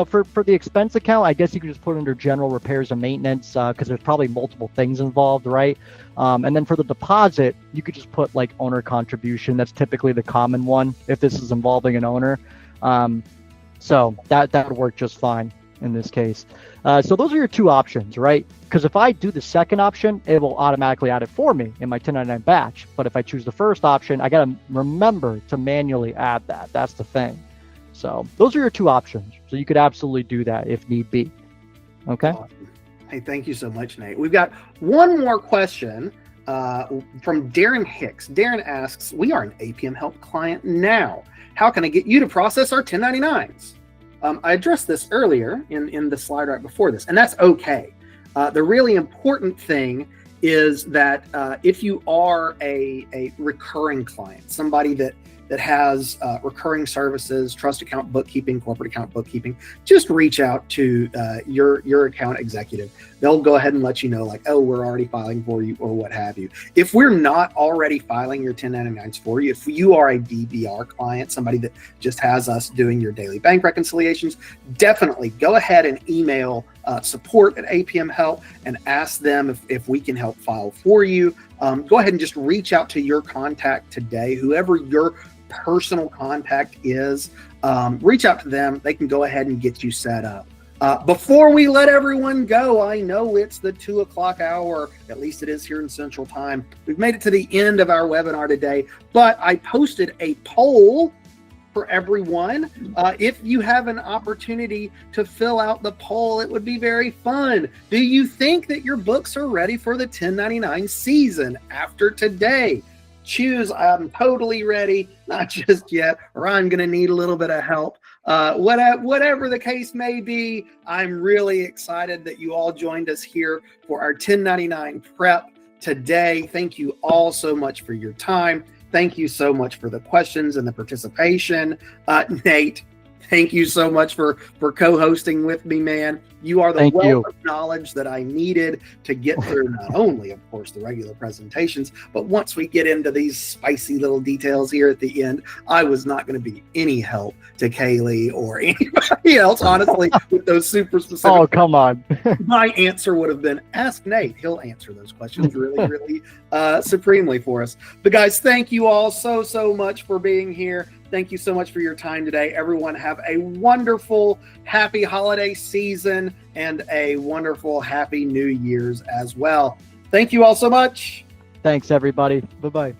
for the expense account, I guess you could just put it under general repairs and maintenance because there's probably multiple things involved, right? And then for the deposit, you could just put like owner contribution. That's typically the common one if this is involving an owner. So that would work just fine in this case. So those are your two options, right? Because if I do the second option, it will automatically add it for me in my 1099 batch. But if I choose the first option, I got to remember to manually add that. That's the thing. So those are your two options. So you could absolutely do that if need be. Okay. Awesome. Hey, thank you so much, Nate. We've got one more question from Darren Hicks. Darren asks, we are an APM Help client now. How can I get you to process our 1099s? I addressed this earlier in the slide right before this, and that's okay. The really important thing is that if you are a recurring client, somebody that has recurring services, trust account bookkeeping, corporate account bookkeeping, just reach out to your account executive. They'll go ahead and let you know, like, oh, we're already filing for you or what have you. If we're not already filing your 1099s for you, if you are a DBR client, somebody that just has us doing your daily bank reconciliations, definitely go ahead and email support at APM Help and ask them if we can help file for you. Go ahead and just reach out to your contact today, whoever your personal contact is. Reach out to them. They can go ahead and get you set up. Before we let everyone go, I know it's the 2:00 hour, at least it is here in Central Time. We've made it to the end of our webinar today, but I posted a poll for everyone. If you have an opportunity to fill out the poll, it would be very fun. Do you think that your books are ready for the 1099 season after today? Choose I'm totally ready, not just yet, or I'm going to need a little bit of help. Whatever the case may be, I'm really excited that you all joined us here for our 1099 prep today. Thank you all so much for your time. Thank you so much for the questions and the participation. Nate, thank you so much for co-hosting with me, man. You are the wealth of knowledge that I needed to get through not only, of course, the regular presentations, but once we get into these spicy little details here at the end, I was not going to be any help to Kaylee or anybody else, honestly, with those super specific. Oh, come on. My answer would have been, ask Nate. He'll answer those questions really supremely for us. But guys, thank you all so much for being here. Thank you so much for your time today. Everyone have a wonderful, happy holiday season and a wonderful, happy New Year's as well. Thank you all so much. Thanks, everybody. Bye-bye.